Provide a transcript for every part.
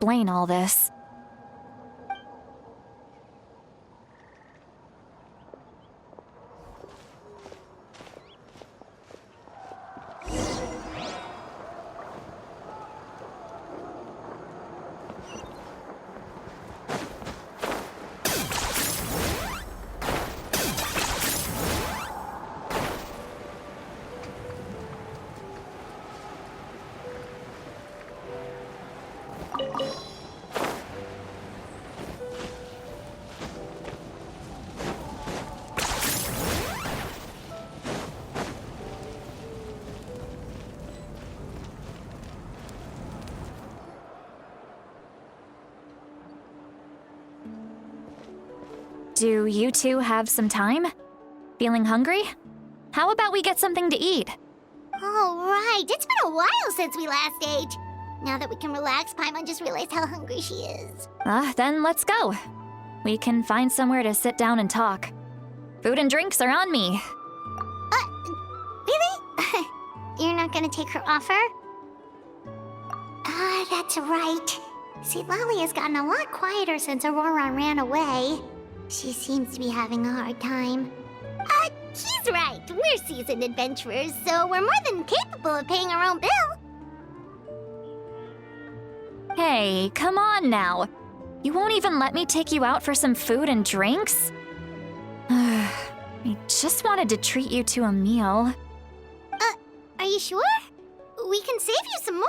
explain all this. Do you two have some time? Feeling hungry? How about we get something to eat? Oh, right. It's been a while since we last ate. Now that we can relax, Paimon just realized how hungry she is. Then let's go. We can find somewhere to sit down and talk. Food and drinks are on me. Really? You're not gonna take her offer? That's right. See, Lolly has gotten a lot quieter since Aurora ran away. She seems to be having a hard time. He's right. We're seasoned adventurers, so we're more than capable of paying our own bill. Hey, come on now. You won't even let me take you out for some food and drinks? I just wanted to treat you to a meal. Are you sure? We can save you some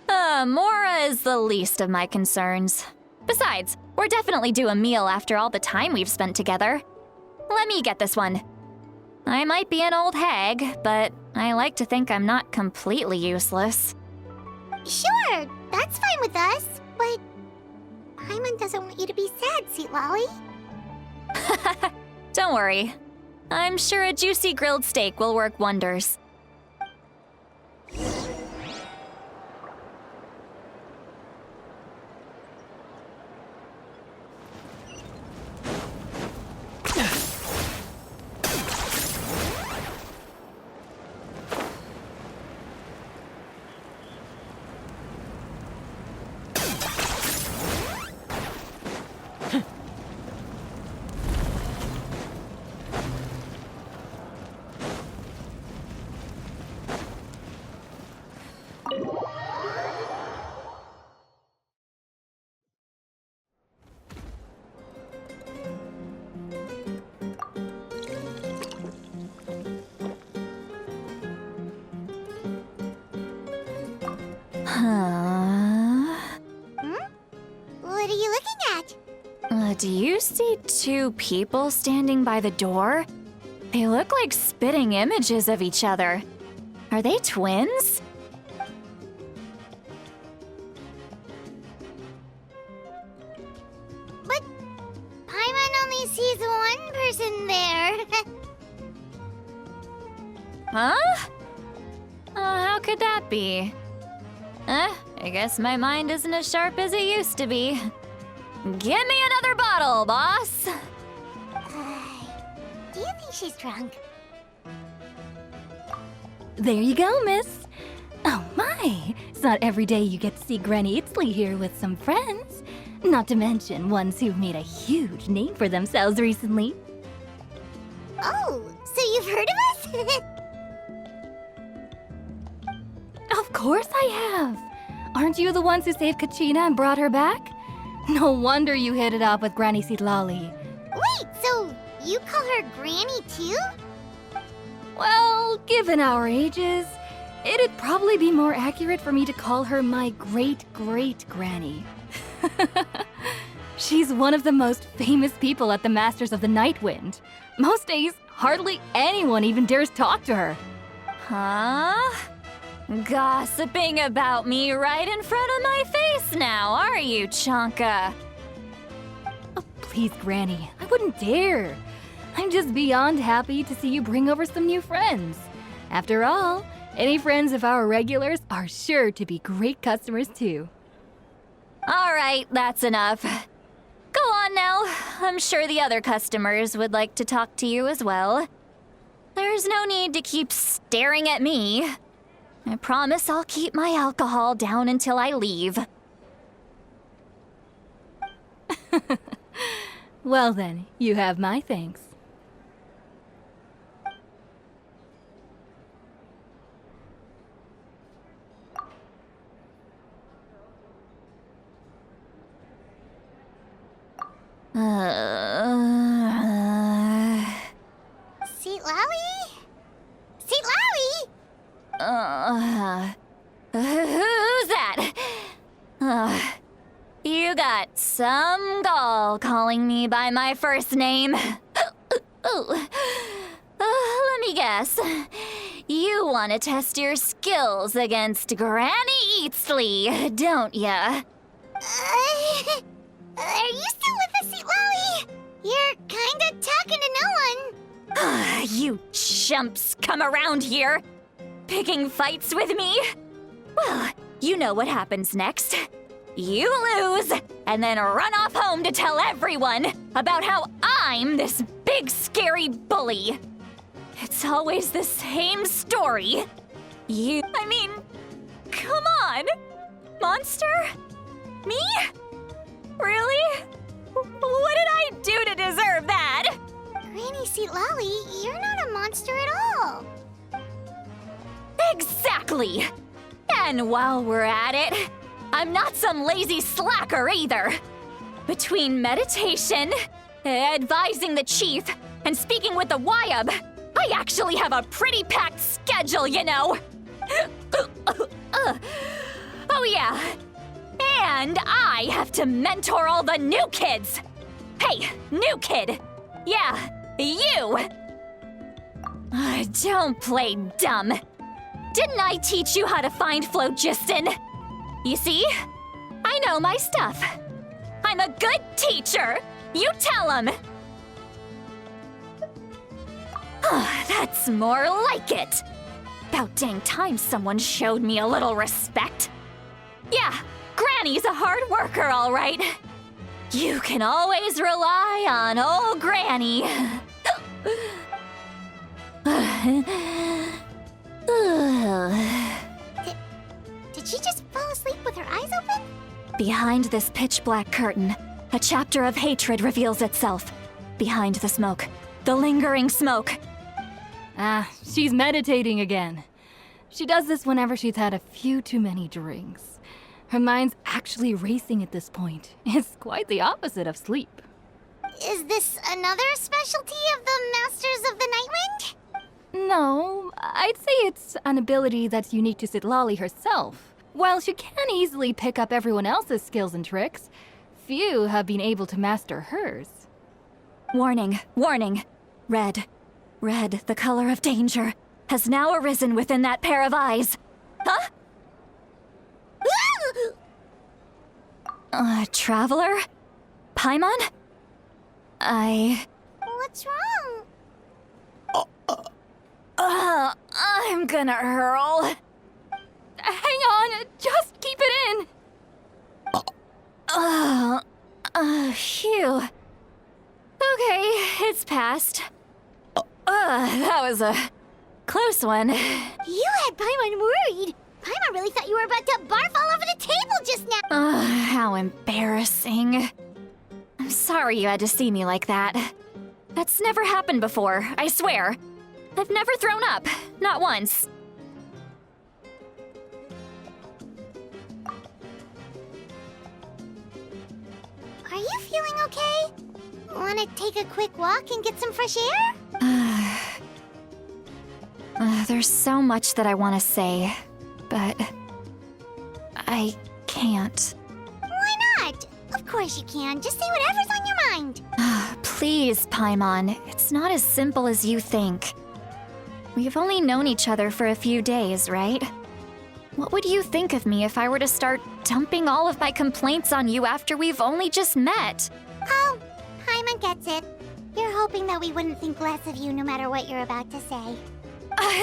Mora. Mora is the least of my concerns. Besides, we're definitely due a meal after all the time we've spent together. Let me get this one. I might be an old hag, but I like to think I'm not completely useless. Sure, that's fine with us, but Paimon doesn't want you to be sad, Sweet Lolly. Don't worry. I'm sure a juicy grilled steak will work wonders. What are you looking at? Do you see two people standing by the door? They look like spitting images of each other. Are they twins? But Paimon only sees one person there. Huh? How could that be? I guess my mind isn't as sharp as it used to be. Give me another bottle, boss! Do you think she's drunk? There you go, miss. Oh my, it's not every day you get to see Granny Itzley here with some friends. Not to mention ones who've made a huge name for themselves recently. Oh, so you've heard of us? Of course I have. Aren't you the ones who saved Kachina and brought her back? No wonder you hit it off with Granny Sitlali. Wait, so you call her Granny too? Well, given our ages, it'd probably be more accurate for me to call her my great-great-granny. She's one of the most famous people at the Masters of the Night Wind. Most days, hardly anyone even dares talk to her. Huh? Gossiping about me right in front of my face now, are you, Chonka? Oh, please, Granny, I wouldn't dare. I'm just beyond happy to see you bring over some new friends. After all, any friends of our regulars are sure to be great customers too. All right, that's enough. Go on now. I'm sure the other customers would like to talk to you as well. There's no need to keep staring at me. I promise I'll keep my alcohol down until I leave. Well then, you have my thanks. Seat Lally? Seat Lally? Who's that? You got some gall calling me by my first name. Let me guess. You want to test your skills against Granny Eatsley, don't ya? Are you still with us, Seat Lally? You're kinda talking to no one. You chumps come around here, picking fights with me? Well, you know what happens next. You lose, and then run off home to tell everyone about how I'm this big scary bully. It's always the same story. Come on. Monster? Me? Really? What did I do to deserve that? Granny Seat Lally, you're not a monster at all. Exactly! And while we're at it, I'm not some lazy slacker either. Between meditation, advising the chief, and speaking with the Wyab, I actually have a pretty packed schedule, you know. Oh yeah, and I have to mentor all the new kids. Hey, new kid. Yeah, you. Don't play dumb. Didn't I teach you how to find phlogiston? You see? I know my stuff. I'm a good teacher. You tell him. That's more like it. About dang time someone showed me a little respect. Yeah, Granny's a hard worker, all right. You can always rely on old Granny. Did she just fall asleep with her eyes open? Behind this pitch-black curtain, a chapter of hatred reveals itself. Behind the smoke, the lingering smoke. She's meditating again. She does this whenever she's had a few too many drinks. Her mind's actually racing at this point. It's quite the opposite of sleep. Is this another specialty of the Masters of the Nightwind? No, I'd say it's an ability that's unique to Sitlali herself. While she can easily pick up everyone else's skills and tricks, few have been able to master hers. Warning, warning. Red, the color of danger, has now arisen within that pair of eyes. Huh? Traveler? Paimon? What's wrong? I'm gonna hurl. Hang on, just keep it in. Phew. Okay, it's passed. That was a close one. You had Paimon worried. Paimon really thought you were about to barf all over the table just now. How embarrassing. I'm sorry you had to see me like that. That's never happened before, I swear. I've never thrown up, not once. Are you feeling okay? Want to take a quick walk and get some fresh air? There's so much that I want to say, but I can't. Why not? Of course you can. Just say whatever's on your mind. Please, Paimon, it's not as simple as you think. We've only known each other for a few days, right? What would you think of me if I were to start dumping all of my complaints on you after we've only just met? Oh, Paimon gets it. You're hoping that we wouldn't think less of you no matter what you're about to say.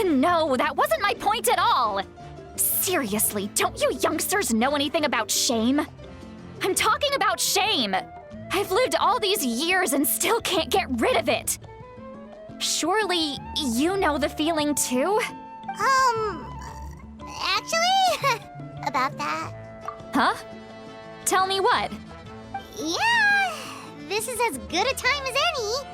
No, that wasn't my point at all. Seriously, don't you youngsters know anything about shame? I'm talking about shame. I've lived all these years and still can't get rid of it. Surely you know the feeling too? actually, about that. Huh? Tell me what? Yeah, this is as good a time as any.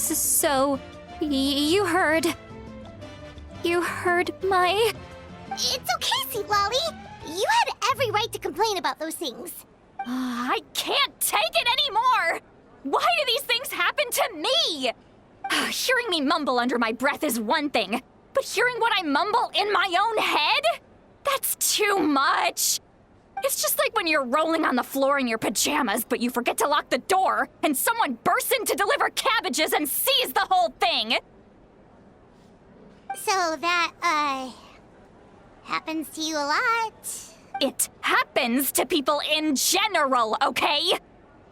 So, you heard... You heard my... It's okay, Sweet Lolly. You had every right to complain about those things. I can't take it anymore! Why do these things happen to me? Hearing me mumble under my breath is one thing, but hearing what I mumble in my own head? That's too much! It's just like when you're rolling on the floor in your pajamas, but you forget to lock the door, and someone bursts in to deliver cabbages and sees the whole thing! So that, happens to you a lot. It happens to people in general, okay?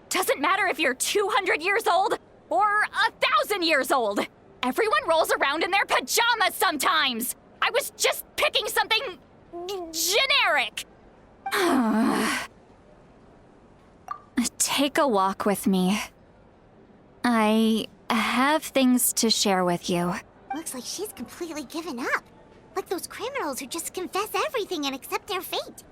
Doesn't matter if you're 200 years old or 1,000 years old. Everyone rolls around in their pajamas sometimes. I was just picking something generic. Take a walk with me. I have things to share with you. Looks like she's completely given up. Like those criminals who just confess everything and accept their fate.